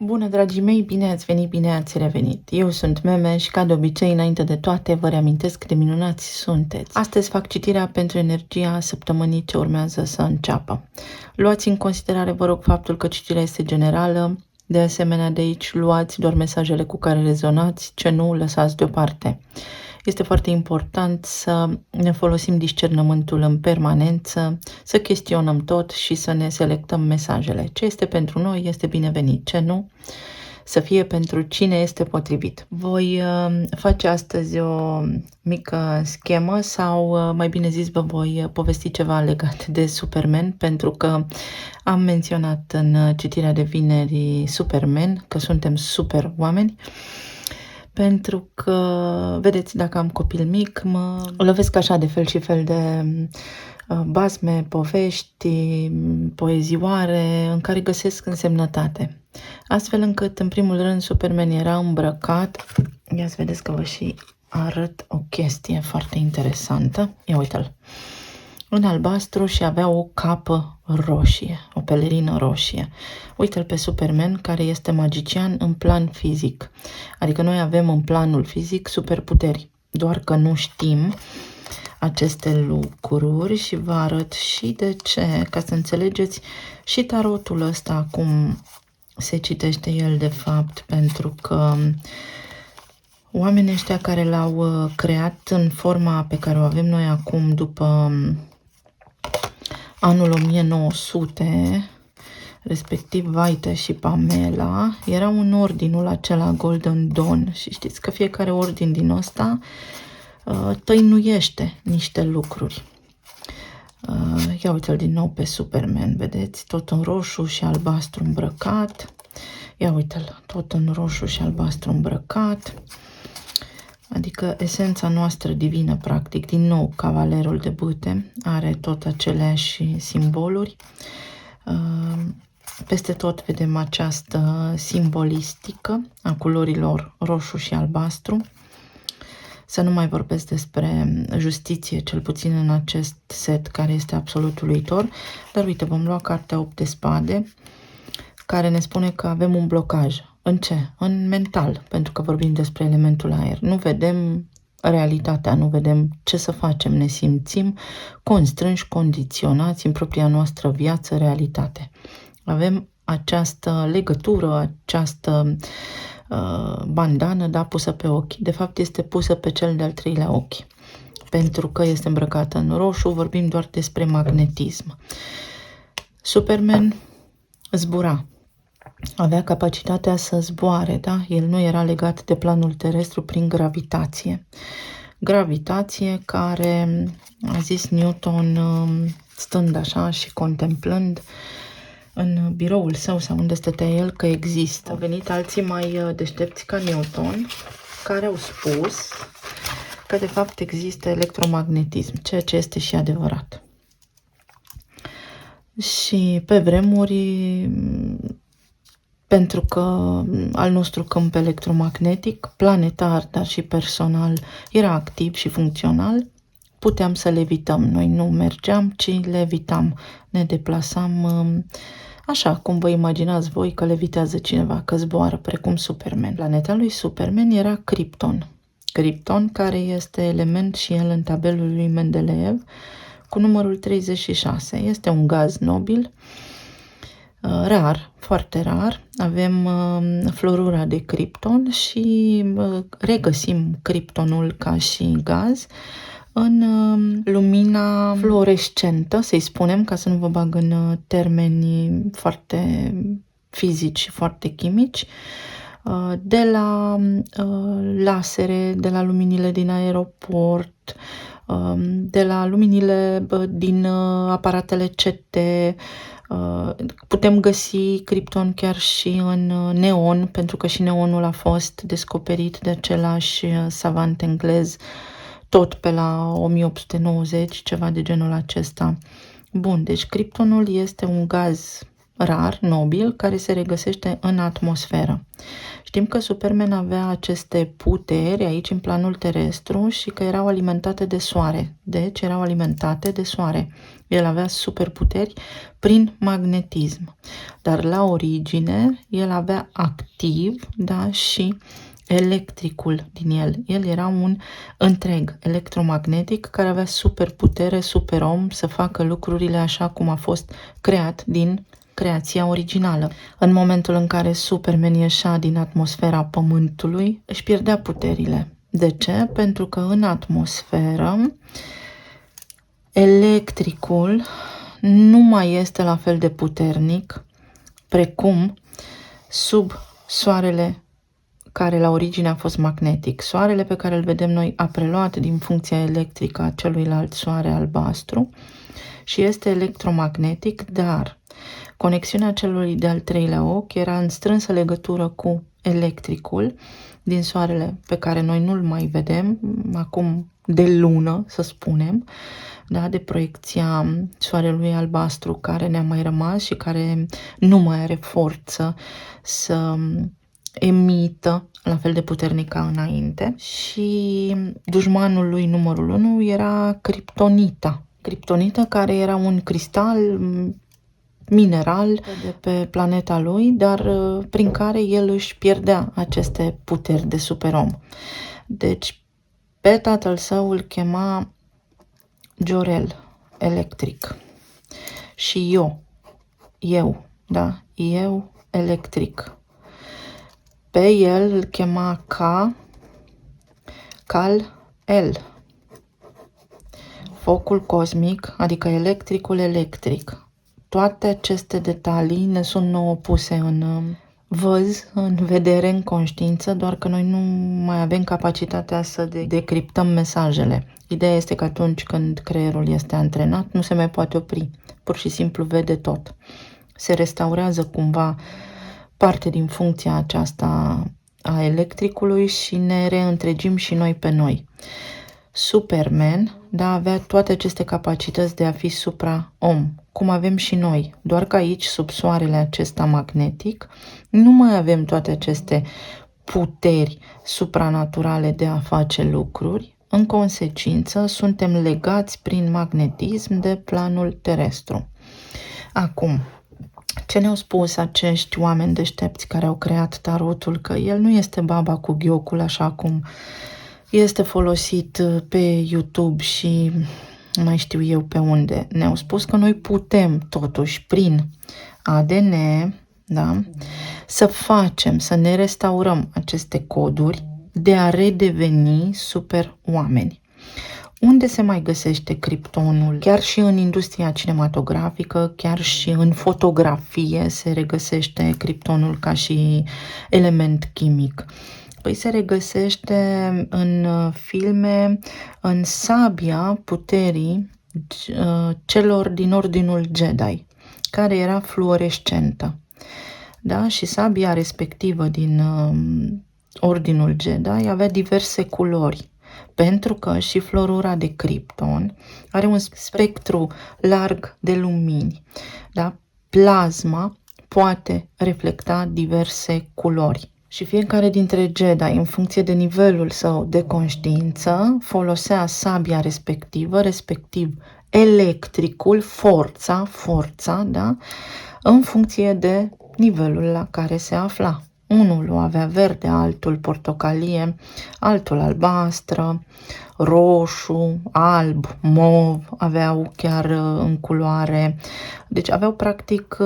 Bună, dragii mei, bine ați venit, bine ați revenit. Eu sunt Meme și, ca de obicei, înainte de toate, vă reamintesc cât de minunați sunteți. Astăzi fac citirea pentru energia săptămânii ce urmează să înceapă. Luați în considerare, vă rog, faptul că citirea este generală. De asemenea, de aici luați doar mesajele cu care rezonați, ce nu, lăsați deoparte. Este foarte important să ne folosim discernământul în permanență, să chestionăm tot și să ne selectăm mesajele. Ce este pentru noi este binevenit, ce nu, să fie pentru cine este potrivit. Voi face astăzi o mică schemă sau, mai bine zis, vă voi povesti ceva legat de Superman, pentru că am menționat în citirea de vineri Superman, că suntem super oameni. Pentru că, vedeți, dacă am copil mic, mă lovesc așa de fel și fel de basme, povești, poezioare în care găsesc însemnătate. Astfel încât, în primul rând, Superman era îmbrăcat. Ia să vedeți că vă și arăt o chestie foarte interesantă. Ia uite-l. În albastru și avea o capă roșie, o pelerină roșie. Uite-l pe Superman, care este magician în plan fizic. Adică noi avem în planul fizic superputeri, doar că nu știm aceste lucruri și vă arăt și de ce, ca să înțelegeți și tarotul ăsta, cum se citește el de fapt, pentru că oamenii ăștia care l-au creat în forma pe care o avem noi acum, după anul 1900, respectiv Vaite și Pamela, erau în ordinul acela Golden Dawn și știți că fiecare ordin din ăsta tăinuiește niște lucruri. Ia uite-l din nou pe Superman, vedeți? Tot în roșu și albastru îmbrăcat. Ia uite-l, tot în roșu și albastru îmbrăcat. Adică esența noastră divină, practic, din nou, cavalerul de bâte, are tot aceleași simboluri. Peste tot vedem această simbolistică a culorilor roșu și albastru. Să nu mai vorbesc despre justiție, cel puțin în acest set, care este absolut uluitor. Dar uite, vom lua cartea 8 de spade, care ne spune că avem un blocaj. În ce? În mental, pentru că vorbim despre elementul aer. Nu vedem realitatea, nu vedem ce să facem, ne simțim constrânși, condiționați în propria noastră viață, realitate. Avem această legătură, această bandană, da, pusă pe ochi. De fapt, este pusă pe cel de-al treilea ochi. Pentru că este îmbrăcată în roșu, vorbim doar despre magnetism. Superman zbura. Avea capacitatea să zboare, da? El nu era legat de planul terestru prin gravitație. Gravitație care, a zis Newton, stând așa și contemplând în biroul său sau unde stătea el, că există. Au venit alții mai deștepți ca Newton, care au spus că de fapt există electromagnetism, ceea ce este și adevărat. Și pe vremuri, pentru că al nostru câmp electromagnetic, planetar, dar și personal, era activ și funcțional, puteam să levităm. Noi nu mergeam, ci levitam. Ne deplasam așa cum vă imaginați voi că levitează cineva, că zboară, precum Superman. Planeta lui Superman era Krypton. Krypton, care este element și el în tabelul lui Mendeleev, cu numărul 36. Este un gaz nobil, rar, foarte rar. Avem florura de Krypton și regăsim Kryptonul ca și gaz în lumina fluorescentă, să-i spunem, ca să nu vă bag în termeni foarte fizici și foarte chimici, de la lasere, de la luminile din aeroport, de la luminile din aparatele CT. Putem găsi Krypton chiar și în neon, pentru că și neonul a fost descoperit de același savant englez tot pe la 1890, ceva de genul acesta. Bun, deci Kryptonul este un gaz rar, nobil, care se regăsește în atmosferă. Știm că Superman avea aceste puteri aici în planul terestru și că erau alimentate de soare. Deci erau alimentate de soare. El avea superputeri prin magnetism. Dar la origine el avea activ, da, și electricul din el. El era un întreg electromagnetic care avea superputere, superom să facă lucrurile așa cum a fost creat din creația originală. În momentul în care Superman ieșea din atmosfera Pământului, își pierdea puterile. De ce? Pentru că în atmosferă electricul nu mai este la fel de puternic precum sub soarele care la origine a fost magnetic. Soarele pe care îl vedem noi a preluat din funcția electrică a celuilalt soare albastru și este electromagnetic, dar conexiunea celui de-al treilea ochi era în strânsă legătură cu electricul din soarele pe care noi nu-l mai vedem, acum de lună, să spunem, da, de proiecția soarelui albastru care ne-a mai rămas și care nu mai are forță să emită la fel de puternic ca înainte. Și dușmanul lui numărul 1 era Kryptonita. Kryptonita, care era un cristal mineral de pe planeta lui, dar prin care el își pierdea aceste puteri de superom. Deci pe tatăl său îl chema Jor-El, electric. Și eu, da, eu electric. Pe el îl chema Kal-El, focul cosmic, adică electricul electric. Toate aceste detalii ne sunt nouă puse în văz, în vedere, în conștiință, doar că noi nu mai avem capacitatea să decriptăm mesajele. Ideea este că atunci când creierul este antrenat, nu se mai poate opri. Pur și simplu vede tot. Se restaurează cumva parte din funcția aceasta a electricului și ne reîntregim și noi pe noi. Superman, da, avea toate aceste capacități de a fi supra-om, cum avem și noi, doar că aici, sub soarele acesta magnetic, nu mai avem toate aceste puteri supranaturale de a face lucruri. În consecință, suntem legați prin magnetism de planul terestru. Acum, ce ne-au spus acești oameni deștepți care au creat tarotul? Că el nu este baba cu ghiocul așa cum este folosit pe YouTube și mai știu eu pe unde. Ne-au spus că noi putem totuși prin ADN, da, să ne restaurăm aceste coduri de a redeveni super oameni. Unde se mai găsește criptonul? Chiar și în industria cinematografică, chiar și în fotografie se regăsește criptonul ca și element chimic. Păi se regăsește în filme, în sabia puterii celor din Ordinul Jedi, care era fluorescentă. Da? Și sabia respectivă din Ordinul Jedi avea diverse culori, pentru că și fluorura de cripton are un spectru larg de lumini. Da? Plasma poate reflecta diverse culori. Și fiecare dintre Jedi, în funcție de nivelul său de conștiință, folosea sabia respectivă, respectiv electricul, forța, da? În funcție de nivelul la care se afla. Unul o avea verde, altul portocalie, altul albastră, roșu, alb, mov, aveau chiar în culoare. Deci aveau practic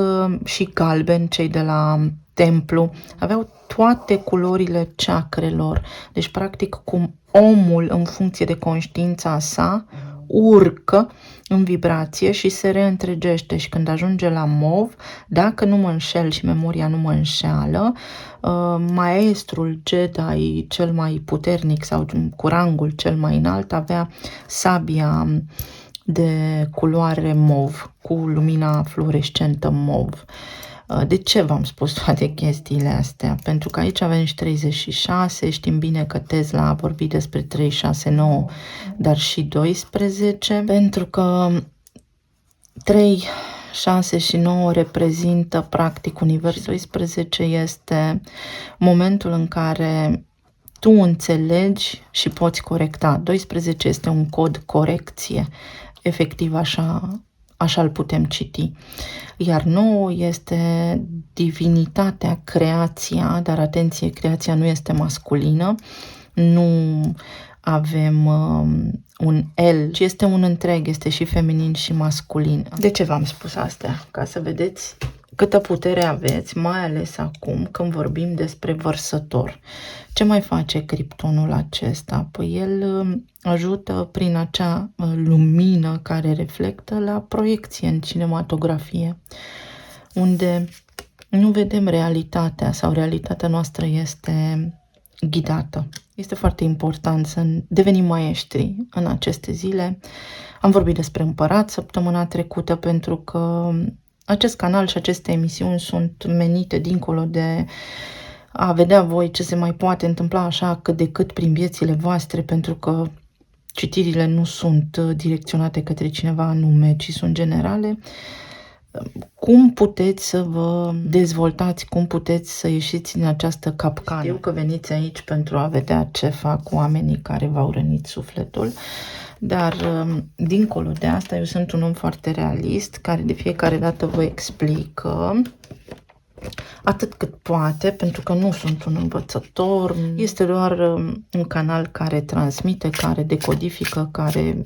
și galben, cei de la templu, aveau toate culorile chakrelor. Deci practic cum omul în funcție de conștiința sa urcă în vibrație și se reîntregește și când ajunge la mov, dacă nu mă înșel și memoria nu mă înșeală, maestrul Jedi cel mai puternic sau cu rangul cel mai înalt avea sabia de culoare mov, cu lumina fluorescentă mov. De ce v-am spus toate chestiile astea? Pentru că aici avem și 36, știm bine că Tesla a vorbit despre 369, dar și 12, pentru că 3 6 și 9 reprezintă practic universul. 12 este momentul în care tu înțelegi și poți corecta. 12 este un cod corecție. Efectiv așa îl putem citi. Iar 9 este divinitatea, creația, dar atenție, creația nu este masculină. Nu avem un el, ci este un întreg, este și feminin și masculin. De ce v-am spus astea? Ca să vedeți câtă putere aveți, mai ales acum când vorbim despre vărsător. Ce mai face criptonul acesta? Păi el ajută prin acea lumină care reflectă la proiecție în cinematografie, unde nu vedem realitatea sau realitatea noastră este ghidată. Este foarte important să devenim maestri în aceste zile. Am vorbit despre împărat săptămâna trecută pentru că acest canal și aceste emisiuni sunt menite dincolo de a vedea voi ce se mai poate întâmpla așa cât de cât prin viețile voastre, pentru că citirile nu sunt direcționate către cineva anume, ci sunt generale. Cum puteți să vă dezvoltați, cum puteți să ieșiți din această capcană? Știu că veniți aici pentru a vedea ce fac oamenii care v-au rănit sufletul, dar dincolo de asta eu sunt un om foarte realist, care de fiecare dată vă explică atât cât poate, pentru că nu sunt un învățător, este doar un canal care transmite, care decodifică, care,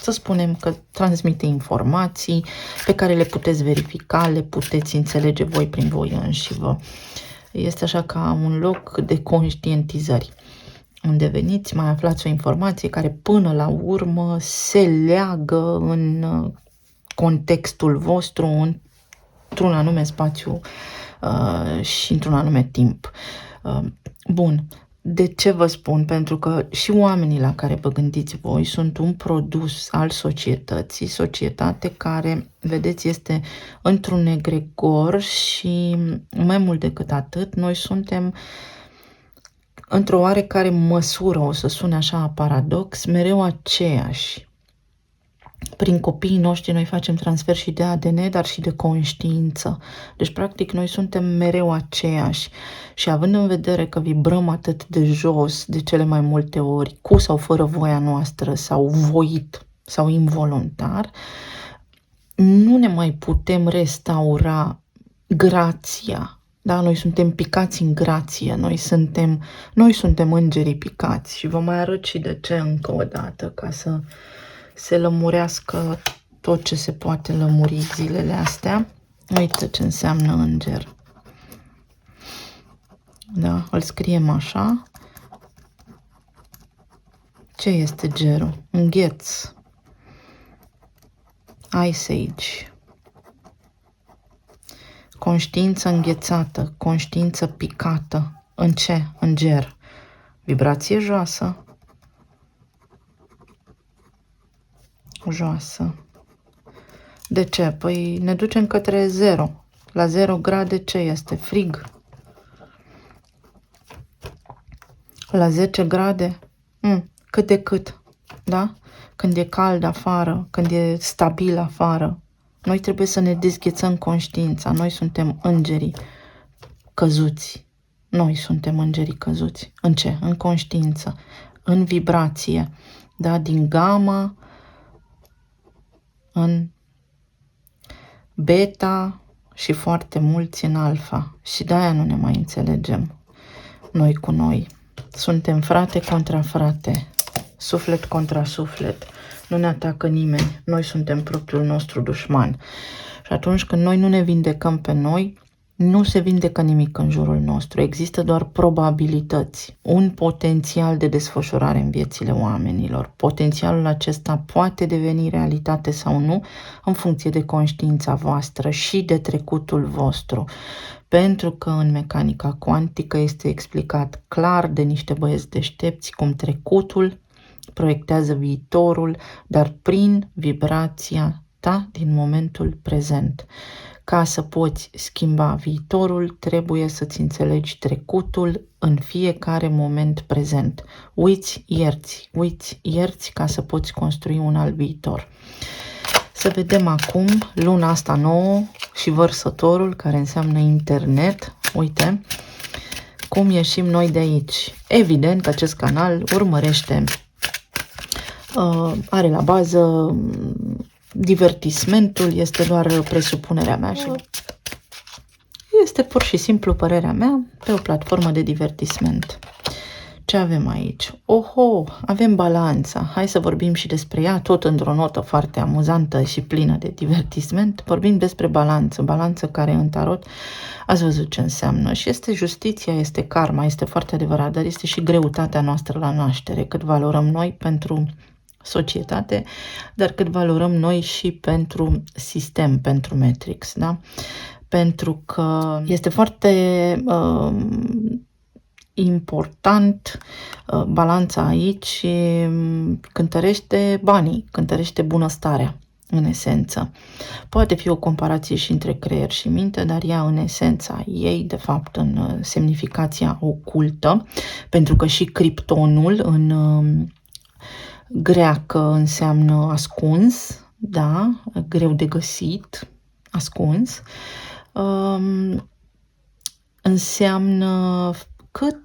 să spunem că transmite informații pe care le puteți verifica, le puteți înțelege voi prin voi înșivă. Este așa ca un loc de conștientizări, unde veniți, mai aflați o informație care până la urmă se leagă în contextul vostru, într-un anume spațiu și într-un anume timp. Bun. De ce vă spun? Pentru că și oamenii la care vă gândiți voi sunt un produs al societății, societate care, vedeți, este într-un egregor și mai mult decât atât, noi suntem într-o oarecare măsură, o să sune așa paradox, mereu aceiași. Prin copiii noștri noi facem transfer și de ADN, dar și de conștiință. Deci, practic, noi suntem mereu aceiași. Și având în vedere că vibrăm atât de jos de cele mai multe ori, cu sau fără voia noastră, sau voit, sau involuntar, nu ne mai putem restaura grația. Da? Noi suntem picați în grație, noi suntem îngerii picați. Și vă mai arăt și de ce încă o dată, ca să se lămurească tot ce se poate lămuri zilele astea. Uite ce înseamnă înger. Da, îl scriem așa. Ce este gerul? Îngheț. Ice Age. Conștiință înghețată, conștiință picată. În ce? În ger. Vibrație joasă. Joasă. De ce? Păi ne ducem către 0. La 0 grade ce este? Frig. La 10 grade? Cât de cât. Da? Când e cald afară, când e stabil afară, noi trebuie să ne dezghețăm conștiința. Noi suntem îngerii căzuți. Noi suntem îngerii căzuți. În ce? În conștiință. În vibrație. Da? Din gamma în beta și foarte mulți în alfa. Și de-aia nu ne mai înțelegem noi cu noi. Suntem frate contra frate, suflet contra suflet. Nu ne atacă nimeni. Noi suntem propriul nostru dușman. Și atunci când noi nu ne vindecăm pe noi, nu se vindecă nimic în jurul nostru. Există doar probabilități, un potențial de desfășurare în viețile oamenilor. Potențialul acesta poate deveni realitate sau nu în funcție de conștiința voastră și de trecutul vostru. Pentru că în mecanica cuantică este explicat clar de niște băieți deștepți cum trecutul proiectează viitorul, dar prin vibrația ta din momentul prezent. Ca să poți schimba viitorul, trebuie să-ți înțelegi trecutul în fiecare moment prezent. Uiți, ierți ca să poți construi un alt viitor. Să vedem acum luna asta nouă și vărsătorul, care înseamnă internet. Uite cum ieșim noi de aici. Evident că acest canal urmărește, are la bază divertismentul, este doar presupunerea mea și este pur și simplu părerea mea pe o platformă de divertisment. Ce avem aici? Oho, avem balanța. Hai să vorbim și despre ea, tot într-o notă foarte amuzantă și plină de divertisment. Vorbim despre balanță. Balanță care în tarot ați văzut ce înseamnă. Și este justiția, este karma, este foarte adevărat, dar este și greutatea noastră la naștere. Cât valorăm noi pentru societate, dar cât valorăm noi și pentru sistem, pentru Matrix, da? Pentru că este foarte important balanța aici, cântărește banii, cântărește bunăstarea, în esență. Poate fi o comparație și între creier și minte, dar ea în esența ei, de fapt, în semnificația ocultă, pentru că și criptonul în greacă înseamnă ascuns, da, greu de găsit, ascuns, înseamnă cât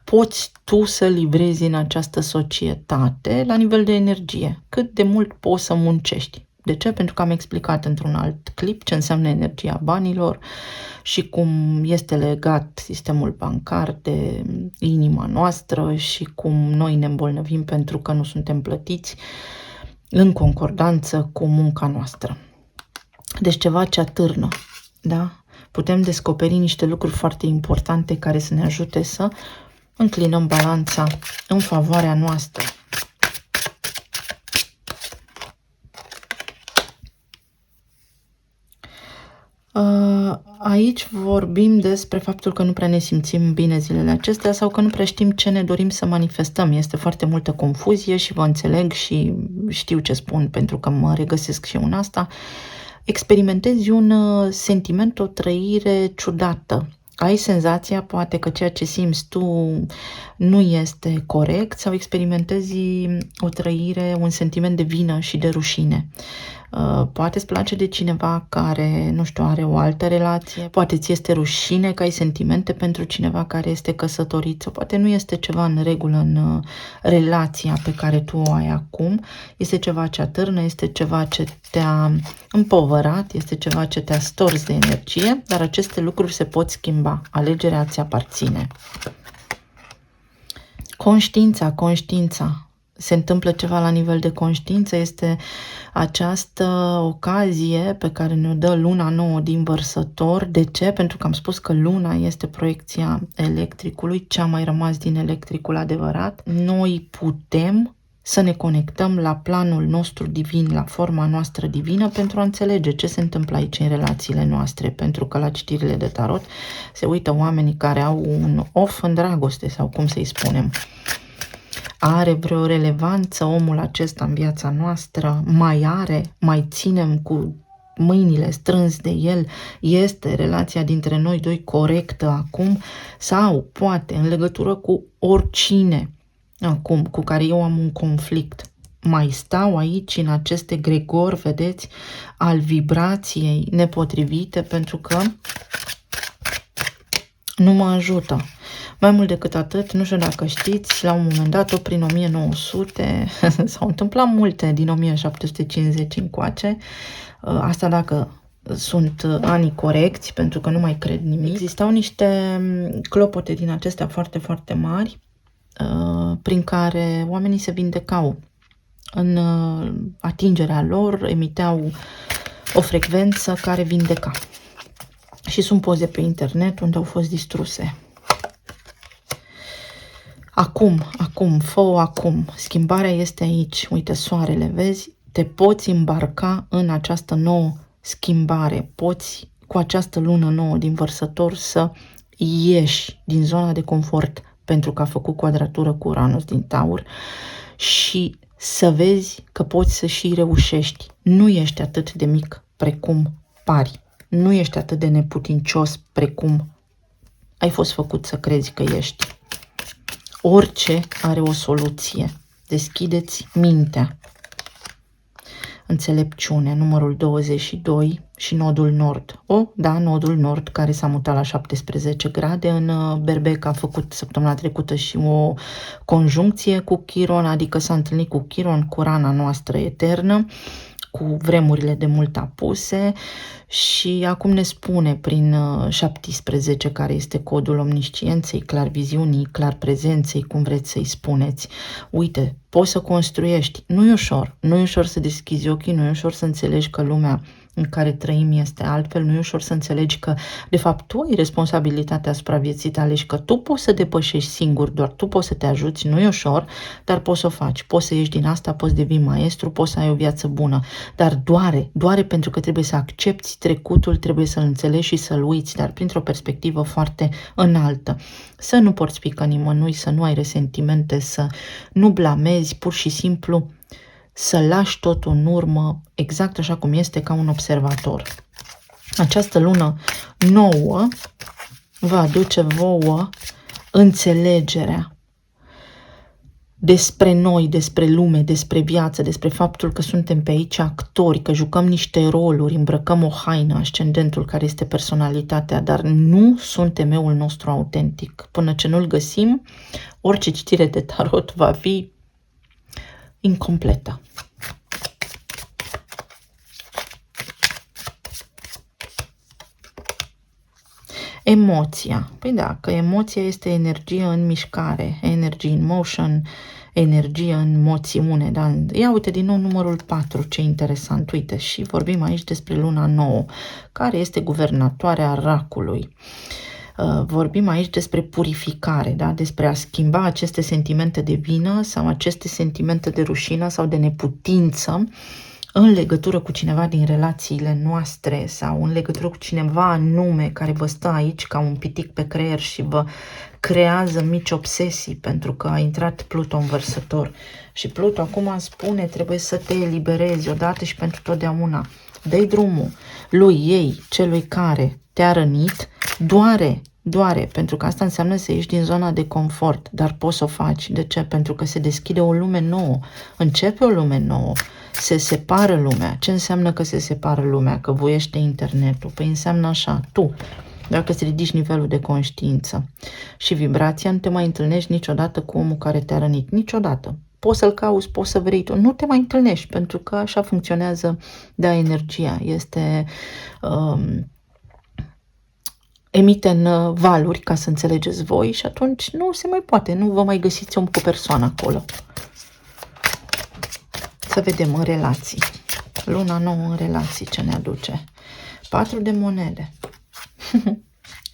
poți tu să livrezi în această societate la nivel de energie, cât de mult poți să muncești. De ce? Pentru că am explicat într-un alt clip ce înseamnă energia banilor și cum este legat sistemul bancar de inima noastră și cum noi ne îmbolnăvim pentru că nu suntem plătiți în concordanță cu munca noastră. Deci ceva ce atârnă, da? Putem descoperi niște lucruri foarte importante care să ne ajute să înclinăm balanța în favoarea noastră. Aici vorbim despre faptul că nu prea ne simțim bine zilele acestea sau că nu prea știm ce ne dorim să manifestăm. Este foarte multă confuzie și vă înțeleg și știu ce spun pentru că mă regăsesc și eu în asta. Experimentezi un sentiment, o trăire ciudată. Ai senzația poate că ceea ce simți tu nu este corect sau experimentezi o trăire, un sentiment de vină și de rușine. Poate îți place de cineva care, nu știu, are o altă relație, poate ți este rușine că ai sentimente pentru cineva care este căsătorit sau poate nu este ceva în regulă în relația pe care tu o ai acum, este ceva ce atârnă, este ceva ce te-a împovărat, este ceva ce te-a stors de energie, dar aceste lucruri se pot schimba, alegerea ți aparține. Conștiința. Se întâmplă ceva la nivel de conștiință, este această ocazie pe care ne-o dă luna nouă din Vărsător. De ce? Pentru că am spus că luna este proiecția electricului, ce a mai rămas din electricul adevărat. Noi putem să ne conectăm la planul nostru divin, la forma noastră divină pentru a înțelege ce se întâmplă aici în relațiile noastre, pentru că la citirile de tarot se uită oamenii care au un off în dragoste sau cum să-i spunem. Are vreo relevanță omul acesta în viața noastră? Mai ținem cu mâinile strâns de el? Este relația dintre noi doi corectă acum? Sau poate în legătură cu oricine acum cu care eu am un conflict? Mai stau aici în acest egregor, vedeți, al vibrației nepotrivite pentru că nu mă ajută. Mai mult decât atât, nu știu dacă știți, la un moment dat, tot prin 1900, s-au întâmplat multe din 1750 încoace, asta dacă sunt anii corecți, pentru că nu mai cred nimic. Existau niște clopote din acestea foarte, foarte mari, prin care oamenii se vindecau. În atingerea lor emiteau o frecvență care vindeca. Și sunt poze pe internet unde au fost distruse. Acum. Schimbarea este aici. Uite, soarele, vezi? Te poți îmbarca în această nouă schimbare. Poți, cu această lună nouă din Vărsător, să ieși din zona de confort, pentru că a făcut quadratură cu Uranus din Taur, și să vezi că poți să și reușești. Nu ești atât de mic precum pari. Nu ești atât de neputincios precum ai fost făcut să crezi că ești. Orice are o soluție. Deschideți mintea. înțelepciune, numărul 22 și nodul nord. Nodul nord care s-a mutat la 17 grade. În Berbec a făcut săptămâna trecută și o conjuncție cu Chiron, adică s-a întâlnit cu Chiron, cu rana noastră eternă, cu vremurile de mult apuse și acum ne spune prin 17, care este codul omniscienței, clar viziunii, clar prezenței, cum vreți să-i spuneți. Uite, poți să construiești. Nu e ușor. Nu e ușor să deschizi ochii, nu e ușor să înțelegi că lumea în care trăim este altfel, nu e ușor să înțelegi că, de fapt, tu ai responsabilitatea asupra vieții tale și că tu poți să depășești singur, doar tu poți să te ajuți, nu e ușor, dar poți să o faci, poți să ieși din asta, poți devii maestru, poți să ai o viață bună, dar doare pentru că trebuie să accepti trecutul, trebuie să-l înțelegi și să-l uiți, dar printr-o perspectivă foarte înaltă. Să nu porți pică nimănui, să nu ai resentimente, să nu blamezi, pur și simplu să lași totul în urmă, exact așa cum este, ca un observator. Această lună nouă va aduce vouă înțelegerea despre noi, despre lume, despre viață, despre faptul că suntem pe aici actori, că jucăm niște roluri, îmbrăcăm o haină, ascendentul care este personalitatea, dar nu suntem eul nostru autentic. Până ce nu-l găsim, orice citire de tarot va fi incompletă. Emoția. Păi da, că emoția este energie în mișcare, energy in motion, energie în moțiune. Da? Ia uite din nou numărul 4, ce interesant. Uite, și vorbim aici despre luna nouă, care este guvernatoarea racului. Vorbim aici despre purificare, da? Despre a schimba aceste sentimente de vină sau aceste sentimente de rușină sau de neputință în legătură cu cineva din relațiile noastre sau în legătură cu cineva anume care vă stă aici ca un pitic pe creier și vă creează mici obsesii pentru că a intrat Pluto în Vărsător. Și Pluto acum spune, trebuie să te eliberezi odată și pentru totdeauna. Dă-i drumul lui, ei, celui care te-a rănit, doare, pentru că asta înseamnă să ieși din zona de confort, dar poți să o faci. De ce? Pentru că se deschide o lume nouă, începe o lume nouă, se separă lumea. Ce înseamnă că se separă lumea? Că voiește internetul? Păi înseamnă așa, tu, dacă îți ridici nivelul de conștiință și vibrația, nu te mai întâlnești niciodată cu omul care te-a rănit, niciodată. Poți să-l cauți, poți să vrei tu, nu te mai întâlnești, pentru că așa funcționează, energia, este... emite în valuri, ca să înțelegeți voi, și atunci nu se mai poate, nu vă mai găsiți om cu persoană acolo. Să vedem în relații. Luna nouă în relații, ce ne aduce? 4 de monede.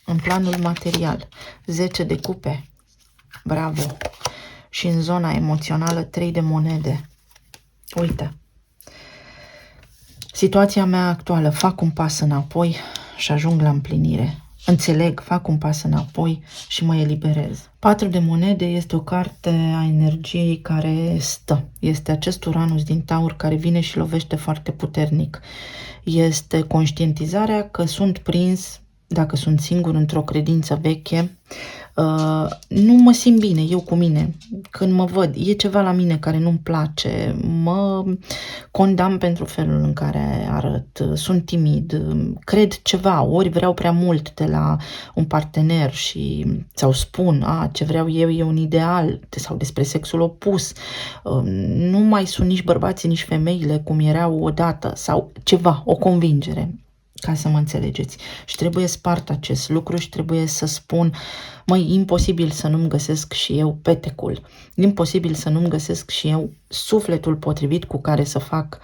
În planul material. 10 de cupe. Bravo. Și în zona emoțională 3 de monede. Uite. Situația mea actuală. Fac un pas înapoi și ajung la împlinire. Înțeleg, fac un pas înapoi și mă eliberez. 4 de monede este o carte a energiei care stă. Este acest Uranus din Taur care vine și lovește foarte puternic. Este conștientizarea că sunt prins, dacă sunt singur într-o credință veche, nu mă simt bine eu cu mine. Când mă văd, e ceva la mine care nu-mi place, mă condamn pentru felul în care arăt, sunt timid, cred ceva, ori vreau prea mult de la un partener sau spun, ce vreau eu e un ideal, sau despre sexul opus, nu mai sunt nici bărbații, nici femeile cum erau odată, sau ceva, o convingere. Ca să mă înțelegeți. Și trebuie spart acest lucru și trebuie să spun, măi, imposibil să nu-mi găsesc și eu petecul. Imposibil să nu-mi găsesc și eu sufletul potrivit cu care să fac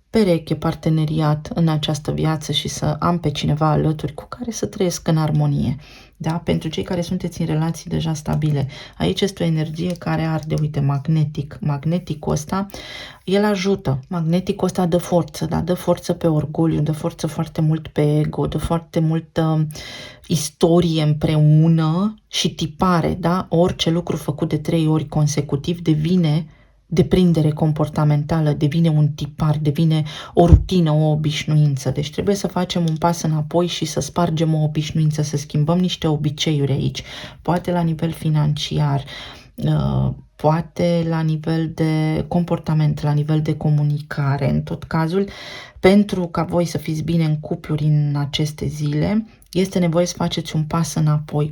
pereche, parteneriat în această viață și să am pe cineva alături cu care să trăiesc în armonie. Da? Pentru cei care sunteți în relații deja stabile. Aici este o energie care arde, uite, magnetic. Magneticul ăsta, el ajută. Magneticul ăsta dă forță, da? Dă forță pe orgoliu, dă forță foarte mult pe ego, dă foarte multă istorie împreună și tipare, da? Orice lucru făcut de 3 ori consecutiv devine deprindere comportamentală, devine un tipar, devine o rutină, o obișnuință. Deci trebuie să facem un pas înapoi și să spargem o obișnuință, să schimbăm niște obiceiuri aici, poate la nivel financiar, poate la nivel de comportament, la nivel de comunicare, în tot cazul, pentru ca voi să fiți bine în cupluri în aceste zile, este nevoie să faceți un pas înapoi,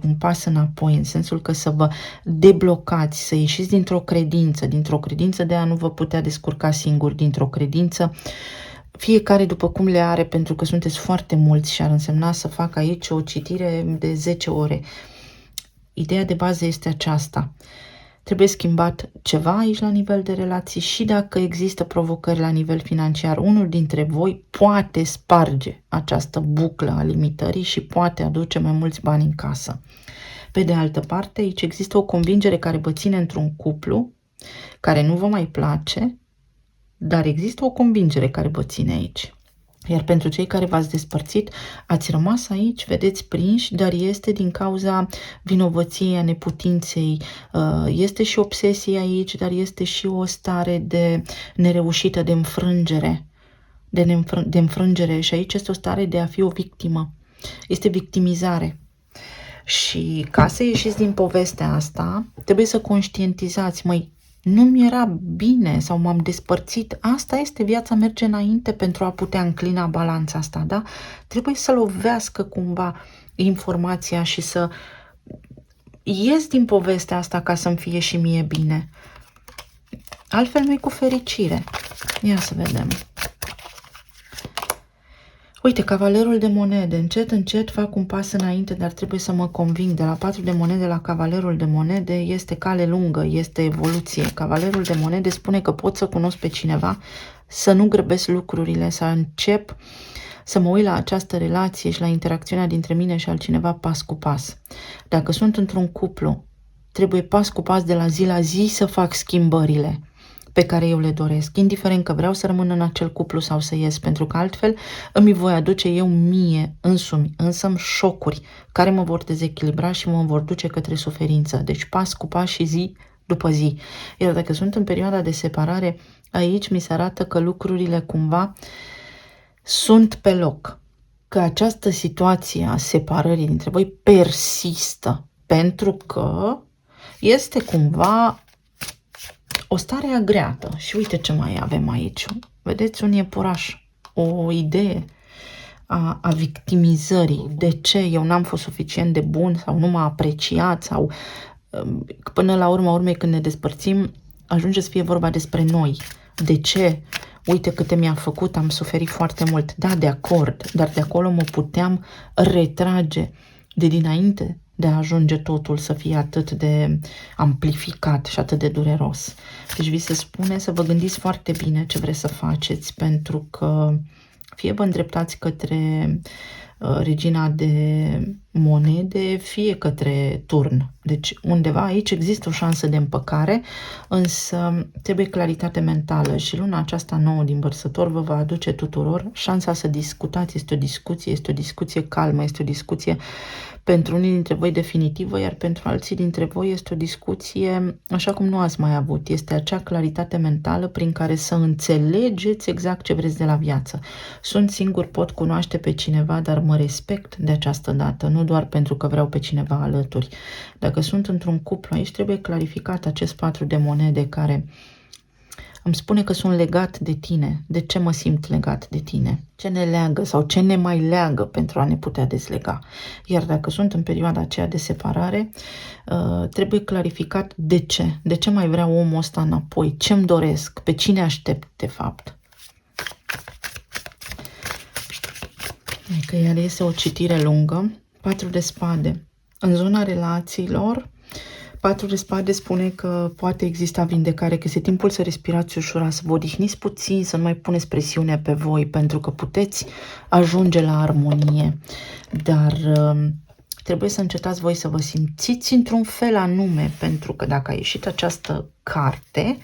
în sensul că să vă deblocați, să ieșiți dintr-o credință de a nu vă putea descurca singuri, dintr-o credință fiecare după cum le are, pentru că sunteți foarte mulți și ar însemna să fac aici o citire de 10 ore. Ideea de bază este aceasta. Trebuie schimbat ceva aici la nivel de relații și dacă există provocări la nivel financiar, unul dintre voi poate sparge această buclă a limitării și poate aduce mai mulți bani în casă. Pe de altă parte, aici există o convingere care vă ține într-un cuplu, care nu vă mai place, dar există o convingere care vă ține aici. Iar pentru cei care v-ați despărțit, ați rămas aici, vedeți, prinși, dar este din cauza vinovăției, a neputinței, este și obsesie aici, dar este și o stare de nereușită, de înfrângere, de înfrângere și aici este o stare de a fi o victimă. Este victimizare. Și ca să ieșiți din povestea asta, trebuie să conștientizați, nu mi era bine sau m-am despărțit, asta este, viața merge înainte pentru a putea înclina balanța asta, da? Trebuie să lovească cumva informația și să ies din povestea asta ca să-mi fie și mie bine. Altfel nu-i cu fericire. Ia să vedem. Uite, cavalerul de monede, încet fac un pas înainte, dar trebuie să mă conving. De la 4 de monede la cavalerul de monede este cale lungă, este evoluție. Cavalerul de monede spune că pot să cunosc pe cineva, să nu grăbesc lucrurile, să încep să mă uit la această relație și la interacțiunea dintre mine și altcineva pas cu pas. Dacă sunt într-un cuplu, trebuie pas cu pas de la zi să fac schimbările pe care eu le doresc, indiferent că vreau să rămân în acel cuplu sau să ies, pentru că altfel îmi voi aduce eu mie însumi, însă șocuri care mă vor dezechilibra și mă vor duce către suferință. Deci pas cu pas și zi după zi. Iar dacă sunt în perioada de separare, aici mi se arată că lucrurile cumva sunt pe loc, că această situație a separării dintre voi persistă, pentru că este cumva o stare agreată. Și uite ce mai avem aici. Vedeți, un iepuraș, o idee a victimizării. De ce? Eu n-am fost suficient de bun sau nu m-a apreciat sau până la urma urmei când ne despărțim ajunge să fie vorba despre noi. De ce? Uite câte mi-a făcut, am suferit foarte mult. Da, de acord, dar de acolo mă puteam retrage de dinainte de a ajunge totul să fie atât de amplificat și atât de dureros. Deci vi se spune să vă gândiți foarte bine ce vreți să faceți, pentru că fie vă îndreptați către regina de monede, fie către turn. Deci undeva aici există o șansă de împăcare, însă trebuie claritate mentală și luna aceasta nouă din Vărsător vă va aduce tuturor șansa să discutați. Este o discuție calmă, este o discuție pentru unii dintre voi definitivă, iar pentru alții dintre voi este o discuție așa cum nu ați mai avut. Este acea claritate mentală prin care să înțelegeți exact ce vreți de la viață. Sunt singur, pot cunoaște pe cineva, dar mă respect de această dată, nu doar pentru că vreau pe cineva alături. Dacă sunt într-un cuplu, aici trebuie clarificat acest 4 de monede care îmi spune că sunt legat de tine. De ce mă simt legat de tine? Ce ne leagă sau ce ne mai leagă pentru a ne putea dezlega? Iar dacă sunt în perioada aceea de separare, trebuie clarificat de ce. De ce mai vreau omul ăsta înapoi? Ce-mi doresc? Pe cine aștept, de fapt? Că iar este o citire lungă. 4 de spade. În zona relațiilor, 4 de spade spune că poate exista vindecare, că este timpul să respirați ușurat, să vă odihniți puțin, să nu mai puneți presiune pe voi, pentru că puteți ajunge la armonie. Dar trebuie să încetați voi să vă simțiți într-un fel anume, pentru că dacă a ieșit această carte,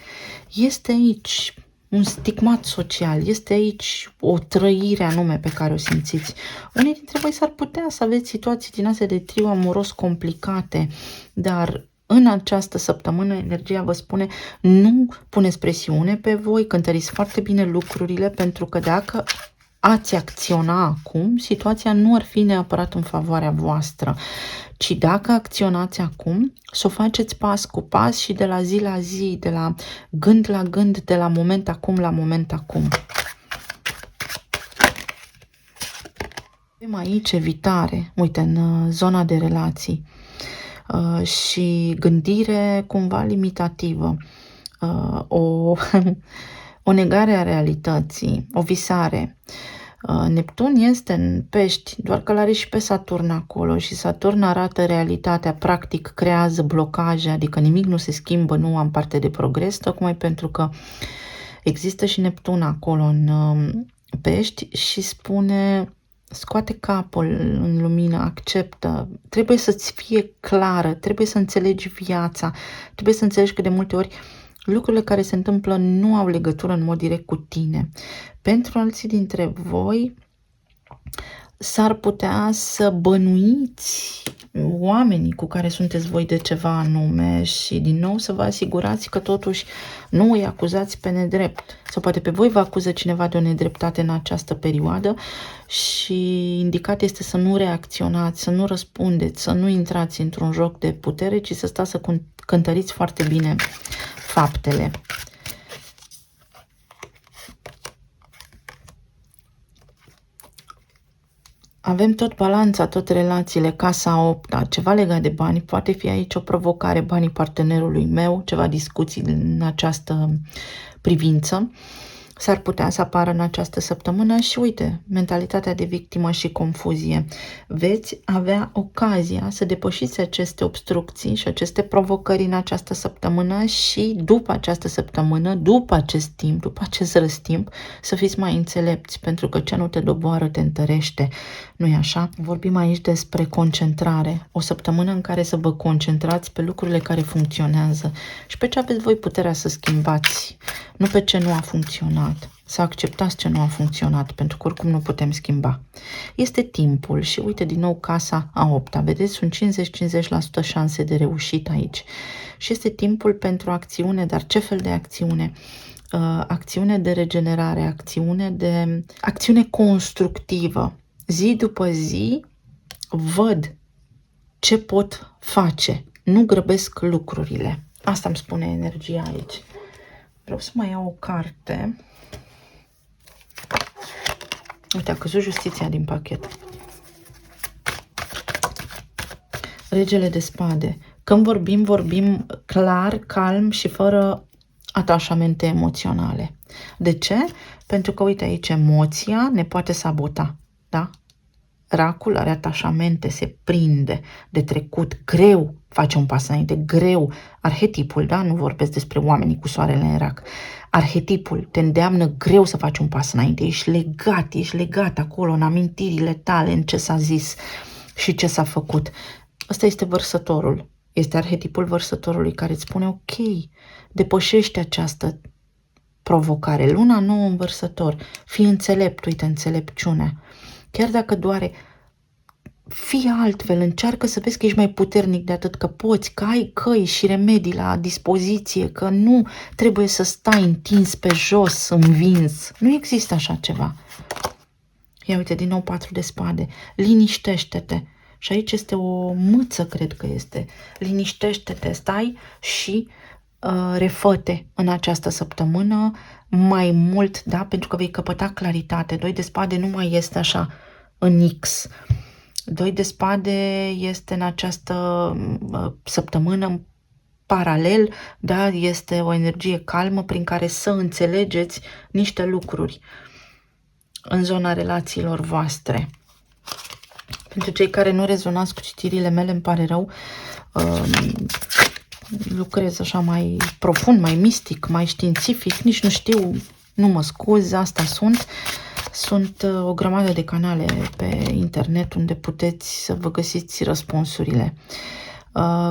este aici un stigmat social, este aici o trăire anume pe care o simțiți. Unii dintre voi s-ar putea să aveți situații din astea de trio amoros complicate, dar în această săptămână energia vă spune nu puneți presiune pe voi, cântăriți foarte bine lucrurile, pentru că dacă ați acționa acum, situația nu ar fi neapărat în favoarea voastră, ci dacă acționați acum, să o faceți pas cu pas și de la zi la zi, de la gând, de la moment acum la moment acum. Avem aici evitare, uite, în zona de relații și gândire cumva limitativă, o negare a realității, o visare. Neptun este în Pești, doar că l-are și pe Saturn acolo și Saturn arată realitatea, practic creează blocaje, adică nimic nu se schimbă, nu am parte de progres, tocmai pentru că există și Neptun acolo în Pești și spune: scoate capul în lumină, acceptă, trebuie să-ți fie clară, trebuie să înțelegi viața, trebuie să înțelegi că de multe ori lucrurile care se întâmplă nu au legătură în mod direct cu tine. Pentru alții dintre voi s-ar putea să bănuiți oamenii cu care sunteți voi de ceva anume și din nou să vă asigurați că totuși nu îi acuzați pe nedrept. Sau poate pe voi vă acuză cineva de o nedreptate în această perioadă și indicat este să nu reacționați, să nu răspundeți, să nu intrați într-un joc de putere, ci să stați să cântăriți foarte bine faptele. Avem tot balanța, tot relațiile, casa 8, ceva legat de bani, poate fi aici o provocare, banii partenerului meu, ceva discuții în această privință. S-ar putea să apară în această săptămână și uite, mentalitatea de victimă și confuzie. Veți avea ocazia să depășiți aceste obstrucții și aceste provocări în această săptămână și după această săptămână, după acest timp, după acest răstimp, să fiți mai înțelepți, pentru că ce nu te doboară te întărește. Nu-i așa? Vorbim aici despre concentrare. O săptămână în care să vă concentrați pe lucrurile care funcționează și pe ce aveți voi puterea să schimbați, nu pe ce nu a funcționat. Să acceptați ce nu a funcționat, pentru că oricum nu putem schimba. Este timpul și uite din nou casa a 8-a. Vedeți, sunt 50-50% șanse de reușit aici. Și este timpul pentru acțiune, dar ce fel de acțiune? Acțiune de regenerare, acțiune constructivă. Zi după zi văd ce pot face. Nu grăbesc lucrurile. Asta îmi spune energia aici. Vreau să mai iau o carte. Uite, a căzut justiția din pachet. Regele de spade. Când vorbim clar, calm și fără atașamente emoționale. De ce? Pentru că, uite aici, emoția ne poate sabota. Da? Racul are atașamente, se prinde de trecut, greu face un pas înainte, greu. Arhetipul, da? Nu vorbesc despre oamenii cu soarele în rac. Arhetipul te îndeamnă greu să faci un pas înainte, ești legat acolo în amintirile tale, în ce s-a zis și ce s-a făcut. Ăsta este vărsătorul, este arhetipul vărsătorului care îți spune ok, depășește această provocare. Luna nouă în vărsător, fii înțelept, uite, înțelepciunea. Chiar dacă doare, fii altfel, încearcă să vezi că ești mai puternic de atât, că poți, că ai căi și remedii la dispoziție, că nu trebuie să stai întins pe jos, învins. Nu există așa ceva. Ia uite, din nou 4 de spade. Liniștește-te. Și aici este o mâță, cred că este. Liniștește-te, stai și refă-te în această săptămână mai mult, da? Pentru că vei căpăta claritate. 2 de spade nu mai este așa în X. 2 de spade este în această săptămână paralel, da? Este o energie calmă prin care să înțelegeți niște lucruri în zona relațiilor voastre. Pentru cei care nu rezonați cu citirile mele, îmi pare rău, lucrez așa mai profund, mai mistic, mai științific, nici nu știu, nu mă scuz, asta sunt. Sunt o grămadă de canale pe internet unde puteți să vă găsiți răspunsurile.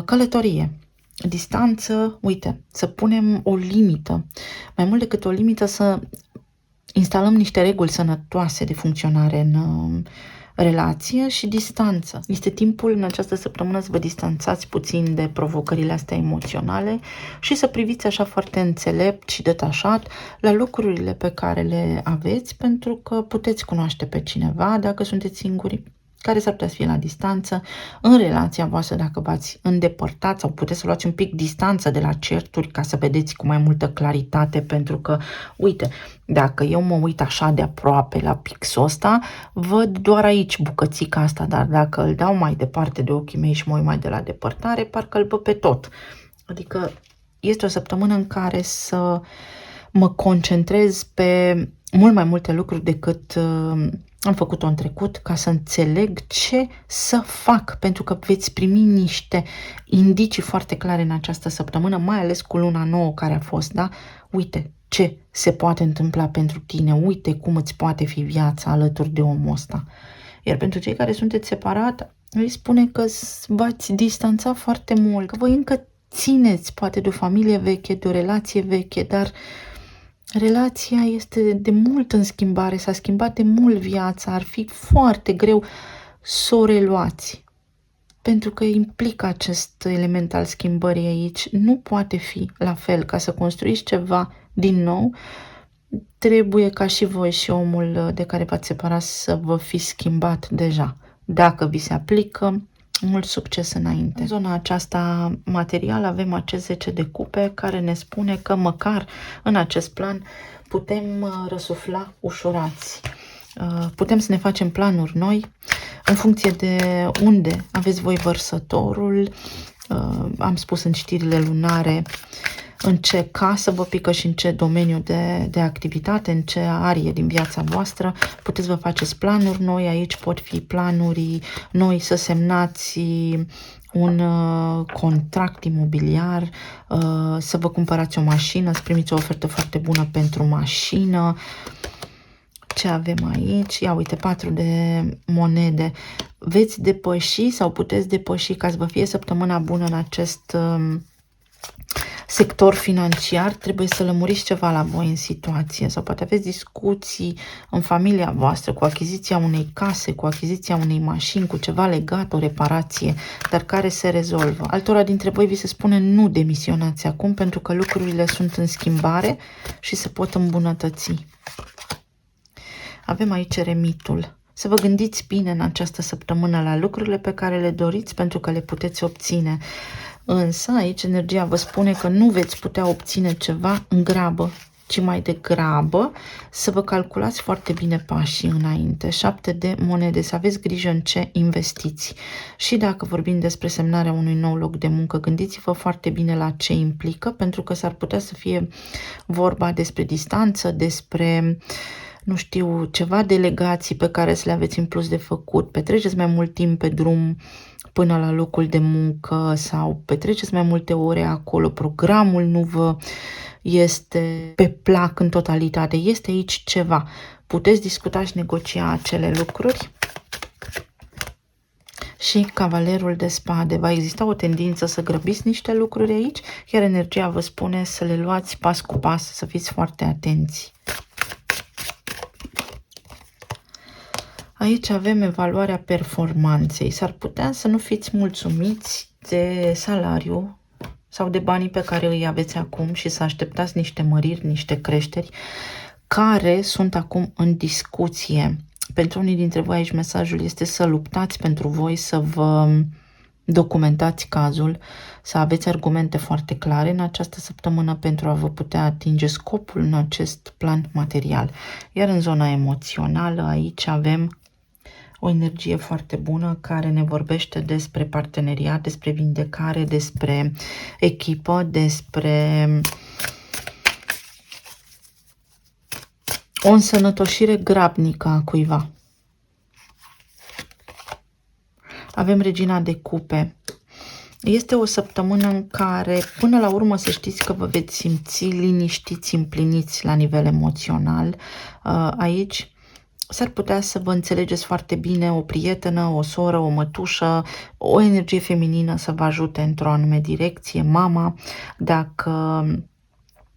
Călătorie, distanță, uite, să punem o limită. Mai mult decât o limită, să instalăm niște reguli sănătoase de funcționare relație și distanță. Este timpul în această săptămână să vă distanțați puțin de provocările astea emoționale și să priviți așa foarte înțelept și detașat la lucrurile pe care le aveți, pentru că puteți cunoaște pe cineva dacă sunteți singuri, care s-ar putea să fie la distanță, în relația voastră dacă v-ați îndepărtat sau puteți să luați un pic distanță de la certuri ca să vedeți cu mai multă claritate, pentru că, uite, dacă eu mă uit așa de aproape la pixul ăsta, văd doar aici bucățica asta, dar dacă îl dau mai departe de ochii mei și mă uit mai de la depărtare, parcă îl văd pe tot. Adică este o săptămână în care să mă concentrez pe mult mai multe lucruri decât am făcut-o în trecut, ca să înțeleg ce să fac, pentru că veți primi niște indicii foarte clare în această săptămână, mai ales cu luna nouă care a fost, da? Uite ce se poate întâmpla pentru tine, uite cum îți poate fi viața alături de omul ăsta. Iar pentru cei care sunteți separat, îi spune că v-ați distanța foarte mult, că voi încă țineți poate de o familie veche, de o relație veche, dar relația este de mult în schimbare, s-a schimbat de mult viața, ar fi foarte greu să o reluați. Pentru că implică acest element al schimbării aici. Nu poate fi la fel. Ca să construiți ceva din nou, trebuie ca și voi și omul de care v-ați separat să vă fi schimbat deja. Dacă vi se aplică, mult succes înainte. În zona aceasta materială avem acest 10 de cupe care ne spune că măcar în acest plan putem răsufla ușurați. Putem să ne facem planuri noi în funcție de unde aveți voi vărsătorul. Am spus în știrile lunare în ce casă vă pică și în ce domeniu de activitate, în ce arie din viața voastră. Puteți vă faceți planuri noi, aici pot fi planuri noi să semnați un contract imobiliar, să vă cumpărați o mașină, să primiți o ofertă foarte bună pentru mașină. Ce avem aici? Ia uite, 4 de monede. Veți depăși sau puteți depăși, ca să vă fie săptămâna bună în acest sector financiar, trebuie să lămuriți ceva la voi în situație sau poate aveți discuții în familia voastră cu achiziția unei case, cu achiziția unei mașini, cu ceva legat, o reparație, dar care se rezolvă. Altora dintre voi vi se spune nu demisionați acum pentru că lucrurile sunt în schimbare și se pot îmbunătăți. Avem aici eremitul. Să vă gândiți bine în această săptămână la lucrurile pe care le doriți pentru că le puteți obține. Însă aici energia vă spune că nu veți putea obține ceva în grabă, ci mai degrabă să vă calculați foarte bine pașii înainte. 7 de monede, să aveți grijă în ce investiți. Și dacă vorbim despre semnarea unui nou loc de muncă, gândiți-vă foarte bine la ce implică, pentru că s-ar putea să fie vorba despre distanță, despre nu știu, ceva delegații pe care să le aveți în plus de făcut, petreceți mai mult timp pe drum până la locul de muncă sau petreceți mai multe ore acolo, programul nu vă este pe plac în totalitate, este aici ceva. Puteți discuta și negocia acele lucruri. Și cavalerul de spade. Va exista o tendință să grăbiți niște lucruri aici, iar energia vă spune să le luați pas cu pas, să fiți foarte atenți. Aici avem evaluarea performanței. S-ar putea să nu fiți mulțumiți de salariu sau de banii pe care îi aveți acum și să așteptați niște măriri, niște creșteri care sunt acum în discuție. Pentru unii dintre voi aici mesajul este să luptați pentru voi, să vă documentați cazul, să aveți argumente foarte clare în această săptămână pentru a vă putea atinge scopul în acest plan material. Iar în zona emoțională aici avem o energie foarte bună care ne vorbește despre parteneriat, despre vindecare, despre echipă, despre o însănătoșire grabnică a cuiva. Avem regina de cupe. Este o săptămână în care, până la urmă, să știți că vă veți simți liniștiți, împliniți la nivel emoțional. Aici s-ar putea să vă înțelegeți foarte bine o prietenă, o soră, o mătușă, o energie feminină să vă ajute într-o anume direcție, mama. Dacă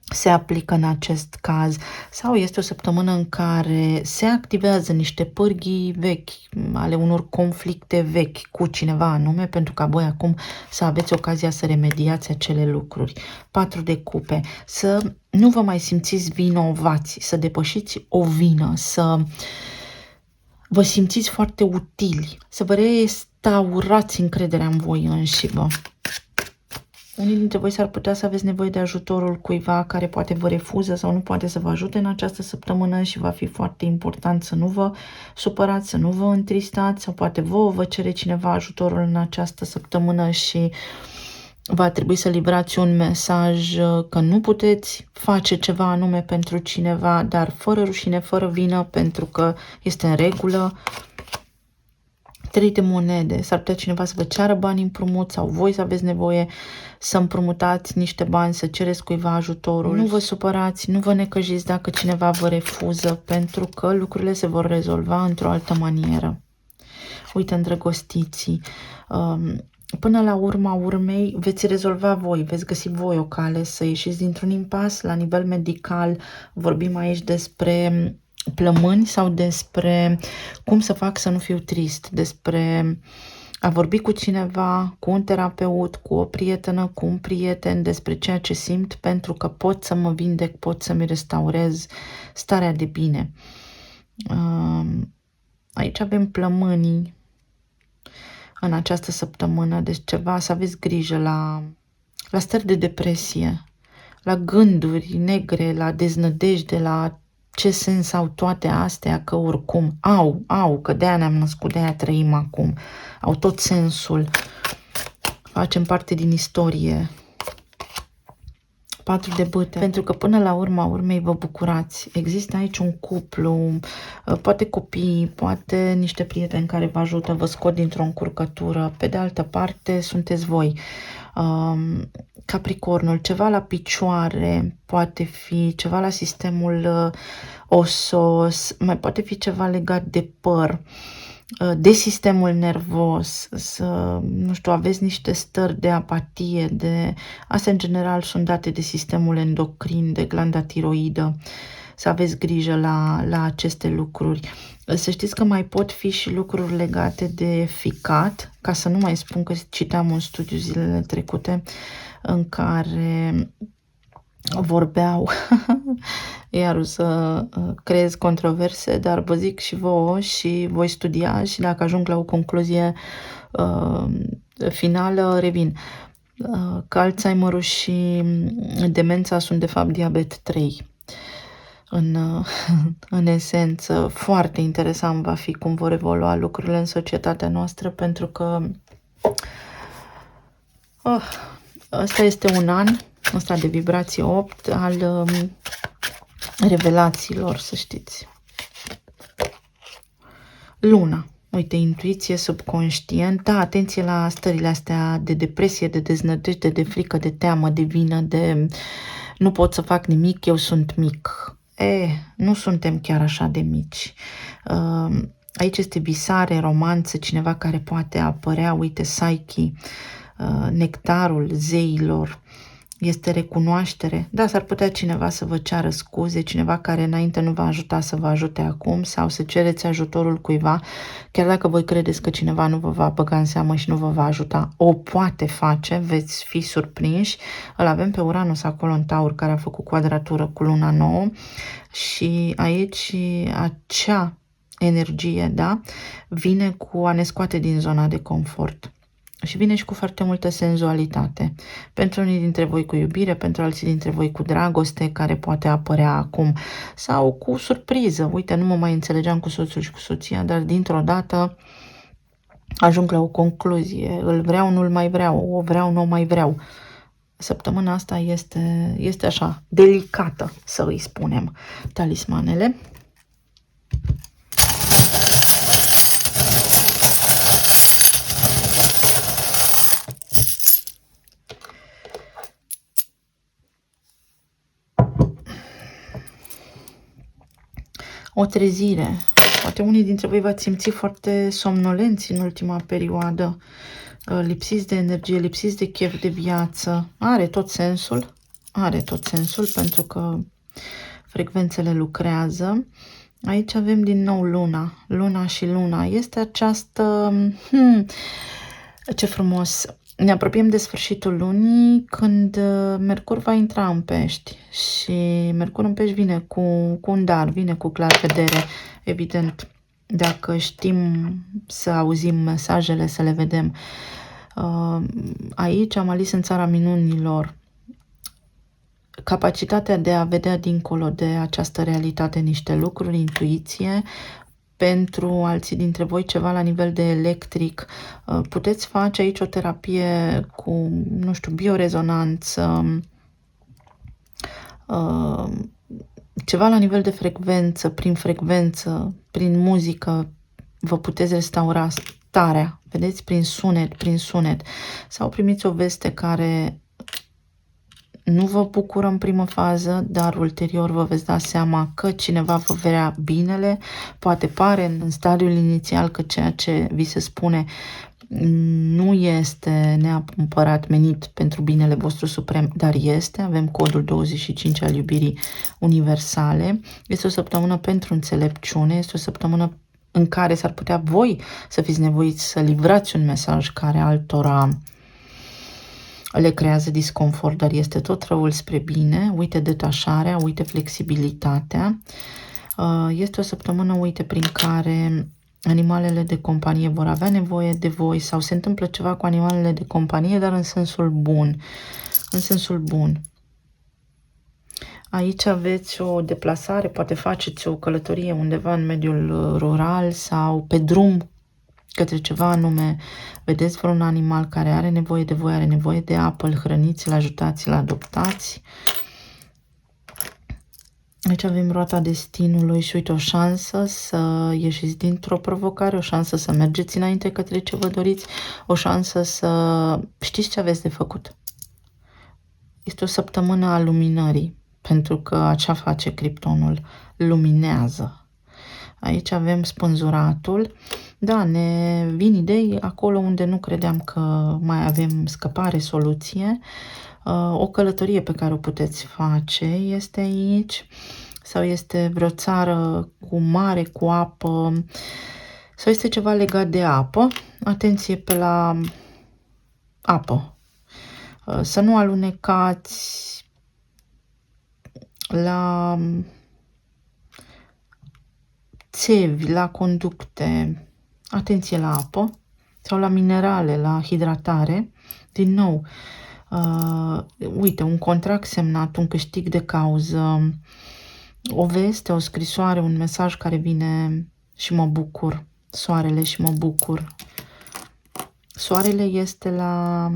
se aplică în acest caz, sau este o săptămână în care se activează niște pârghii vechi, ale unor conflicte vechi cu cineva anume, pentru ca voi acum să aveți ocazia să remediați acele lucruri. 4 de cupe, să nu vă mai simțiți vinovați, să depășiți o vină, să vă simțiți foarte utili, să vă restaurați încrederea în voi înșivă. Unii dintre voi s-ar putea să aveți nevoie de ajutorul cuiva care poate vă refuză sau nu poate să vă ajute în această săptămână și va fi foarte important să nu vă supărați, să nu vă întristați, sau poate vă cere cineva ajutorul în această săptămână și va trebui să livrați un mesaj că nu puteți face ceva anume pentru cineva, dar fără rușine, fără vină, pentru că este în regulă. 3 de monede. S-ar putea cineva să vă ceară bani împrumut sau voi să aveți nevoie să împrumutați niște bani, să cereți cuiva ajutorul. Nu vă supărați, nu vă necăjiți dacă cineva vă refuză, pentru că lucrurile se vor rezolva într-o altă manieră. Uite, îndrăgostiții. Până la urma urmei veți rezolva voi, veți găsi voi o cale să ieșiți dintr-un impas la nivel medical. Vorbim aici despre plămâni sau despre cum să fac să nu fiu trist, despre a vorbi cu cineva, cu un terapeut, cu o prietenă, cu un prieten, despre ceea ce simt, pentru că pot să mă vindec, pot să-mi restaurez starea de bine. Aici avem plămânii în această săptămână, deci ceva, să aveți grijă la stări de depresie, la gânduri negre, la deznădejde, la ce sens au toate astea, că oricum că de-aia ne-am născut, de-aia trăim acum, au tot sensul, facem parte din istorie. 4 de bâte, pentru că până la urma urmei vă bucurați. Există aici un cuplu, poate copii, poate niște prieteni care vă ajută, vă scot dintr-o încurcătură. Pe de altă parte, sunteți voi. Capricornul, ceva la picioare, poate fi ceva la sistemul osos, mai poate fi ceva legat de păr, de sistemul nervos, să, nu știu, aveți niște stări de apatie, astea în general sunt date de sistemul endocrin, de glanda tiroidă, să aveți grijă la aceste lucruri. Să știți că mai pot fi și lucruri legate de ficat, ca să nu mai spun că citam un studiu zilele trecute în care vorbeau, iar o să creez controverse, dar vă zic și vouă și voi studia și dacă ajung la o concluzie finală, revin. Că Alzheimer-ul și demența sunt de fapt diabet 3. În esență, foarte interesant va fi cum vor evolua lucrurile în societatea noastră, pentru că ăsta este un an, ăsta de vibrație 8, al revelațiilor, să știți. Luna. Uite, intuiție, subconștient. Da, atenție la stările astea de depresie, de deznădejde, de frică, de teamă, de vină, de nu pot să fac nimic, eu sunt mic. Nu suntem chiar așa de mici. Aici este visare, romanță, cineva care poate apărea, uite, Psyche, nectarul zeilor, este recunoaștere. Da, s-ar putea cineva să vă ceară scuze, cineva care înainte nu v-a ajutat să vă ajute acum, sau să cereți ajutorul cuiva, chiar dacă voi credeți că cineva nu vă va băga în seamă și nu vă va ajuta, o poate face, veți fi surprinși. Îl avem pe Uranus acolo în Taur, care a făcut quadratură cu luna nouă și aici acea energie, da, vine cu a ne scoate din zona de confort. Și vine și cu foarte multă senzualitate. Pentru unii dintre voi cu iubire, pentru alții dintre voi cu dragoste, care poate apărea acum. Sau cu surpriză. Uite, nu mă mai înțelegeam cu soțul și cu soția, dar dintr-o dată ajung la o concluzie. Îl vreau, nu-l mai vreau. O vreau, nu o mai vreau. Săptămâna asta este așa, delicată, să îi spunem. Talismanele. O trezire. Poate unii dintre voi v-ați simțit foarte somnolenți în ultima perioadă, lipsiți de energie, lipsiți de chef de viață. Are tot sensul. are tot sensul pentru că frecvențele lucrează. Aici avem din nou luna. Luna și luna. Este această... ce frumos! Ne apropiem de sfârșitul lunii când Mercur va intra în Pești și Mercur în Pești vine cu un dar, vine cu clarvedere. Evident, dacă știm să auzim mesajele, să le vedem. Aici am ales în țara minunilor capacitatea de a vedea dincolo de această realitate niște lucruri, intuiție. Pentru alții dintre voi ceva la nivel de electric, puteți face aici o terapie cu, nu știu, biorezonanță, ceva la nivel de frecvență, prin muzică, vă puteți restaura starea, vedeți, prin sunet, sau primiți o veste care nu vă bucură în primă fază, dar ulterior vă veți da seama că cineva vă vrea binele. Poate pare în stadiul inițial că ceea ce vi se spune nu este neapărat menit pentru binele vostru suprem, dar este. Avem codul 25 al iubirii universale. Este o săptămână pentru înțelepciune, este o săptămână în care s-ar putea voi să fiți nevoiți să livrați un mesaj care altora le creează disconfort, dar este tot răul spre bine. Uite detașarea, uite flexibilitatea. Este o săptămână, uite, prin care animalele de companie vor avea nevoie de voi sau se întâmplă ceva cu animalele de companie, dar în sensul bun. În sensul bun. Aici aveți o deplasare, poate faceți o călătorie undeva în mediul rural sau pe drum către ceva anume, vedeți vreun animal care are nevoie de voi, are nevoie de apă, îl hrăniți, îl ajutați, îl adoptați. Aici avem roata destinului și uite o șansă să ieșiți dintr-o provocare, o șansă să mergeți înainte către ce vă doriți, o șansă să știți ce aveți de făcut. Este o săptămână a luminării, pentru că așa face Criptonul, luminează. Aici avem spânzuratul. Da, ne vin idei acolo unde nu credeam că mai avem scăpare, soluție. O călătorie pe care o puteți face este aici. Sau este vreo țară cu mare, cu apă. Sau este ceva legat de apă. Atenție pe la apă. Să nu alunecați la țevi, la conducte. Atenție la apă sau la minerale, la hidratare. Din nou, uite, un contract semnat, un câștig de cauză, o veste, o scrisoare, un mesaj care vine și mă bucur. Soarele și mă bucur. Soarele este la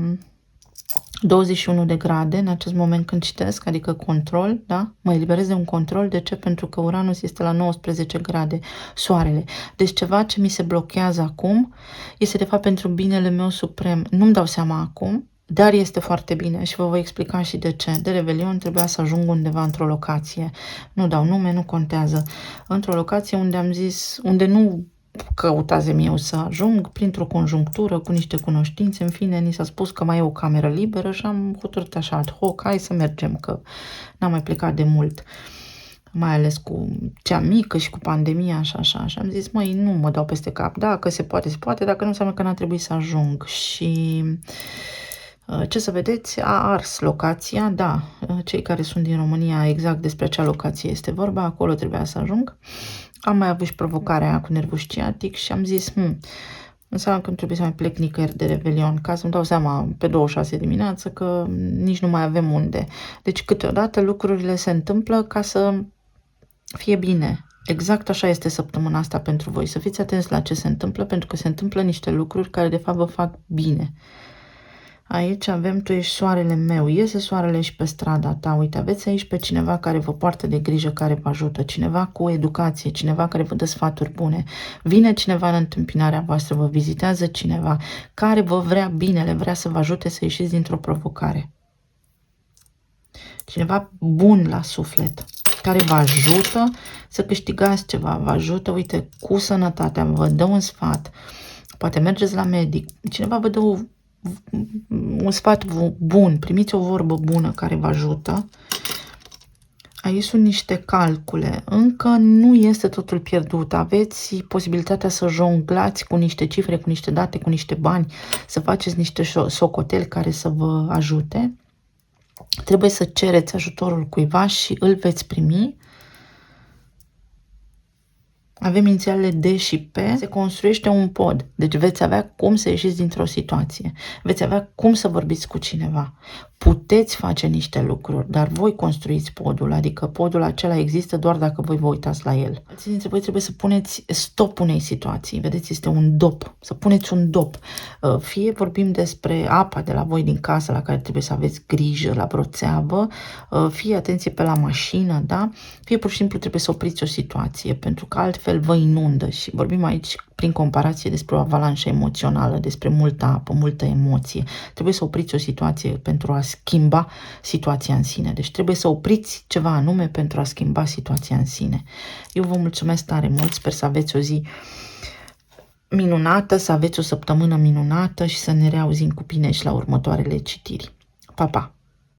21 de grade în acest moment când citesc, adică control, da? Mă eliberez de un control. De ce? Pentru că Uranus este la 19 grade, soarele. Deci ceva ce mi se blochează acum este de fapt pentru binele meu suprem. Nu-mi dau seama acum, dar este foarte bine și vă voi explica și de ce. De Revelion trebuia să ajung undeva într-o locație. Nu dau nume, nu contează. Într-o locație unde am zis, unde nu căutasem eu să ajung, printr-o conjunctură, cu niște cunoștințe, în fine, ni s-a spus că mai e o cameră liberă și am hotărât așa ad hoc, hai să mergem, că n-am mai plecat de mult, mai ales cu cea mică și cu pandemia, așa. Și am zis, măi, nu mă dau peste cap, dacă se poate, se poate, dacă nu înseamnă că n-a trebuit să ajung. Și ce să vedeți, a ars locația, da, cei care sunt din România, exact despre acea locație este vorba, acolo trebuia să ajung. Am mai avut și provocarea aia cu nervul sciatic și am zis, înseamnă că nu trebuie să mai plec nicăieri de Revelion, ca să-mi dau seama pe 26 dimineață că nici nu mai avem unde. Deci câteodată lucrurile se întâmplă ca să fie bine. Exact așa este săptămâna asta pentru voi. Să fiți atenți la ce se întâmplă, pentru că se întâmplă niște lucruri care de fapt vă fac bine. Aici avem, tu ești soarele meu, iese soarele și pe strada ta, uite, aveți aici pe cineva care vă poartă de grijă, care vă ajută, cineva cu educație, cineva care vă dă sfaturi bune, vine cineva în întâmpinarea voastră, vă vizitează cineva care vă vrea binele, vrea să vă ajute să ieșiți dintr-o provocare. Cineva bun la suflet, care vă ajută să câștigați ceva, vă ajută, uite, cu sănătatea, vă dă un sfat, poate mergeți la medic, cineva vă dă un sfat bun, primiți o vorbă bună care vă ajută. Aici sunt niște calcule. Încă nu este totul pierdut. Aveți posibilitatea să jonglați cu niște cifre, cu niște date, cu niște bani, să faceți niște socoteli care să vă ajute. Trebuie să cereți ajutorul cuiva și îl veți primi. Avem inițialele D și P, se construiește un pod. Deci veți avea cum să ieșiți dintr-o situație. Veți avea cum să vorbiți cu cineva. Puteți face niște lucruri, dar voi construiți podul, adică podul acela există doar dacă voi vă uitați la el. Alții dintre voi trebuie să puneți stop unei situații. Vedeți, este un dop. Să puneți un dop. Fie vorbim despre apa de la voi din casă la care trebuie să aveți grijă, la vreo țeavă, fie atenție pe la mașină, da? Fie pur și simplu trebuie să opriți o situație, pentru că altfel vă inundă și vorbim aici prin comparație despre o avalanșă emoțională, despre multă apă, multă emoție. Trebuie să opriți o situație pentru a schimba situația în sine. Deci trebuie să opriți ceva anume pentru a schimba situația în sine. Eu vă mulțumesc tare mult, sper să aveți o zi minunată, să aveți o săptămână minunată și să ne reauzim cu bine și la următoarele citiri. Pa, pa!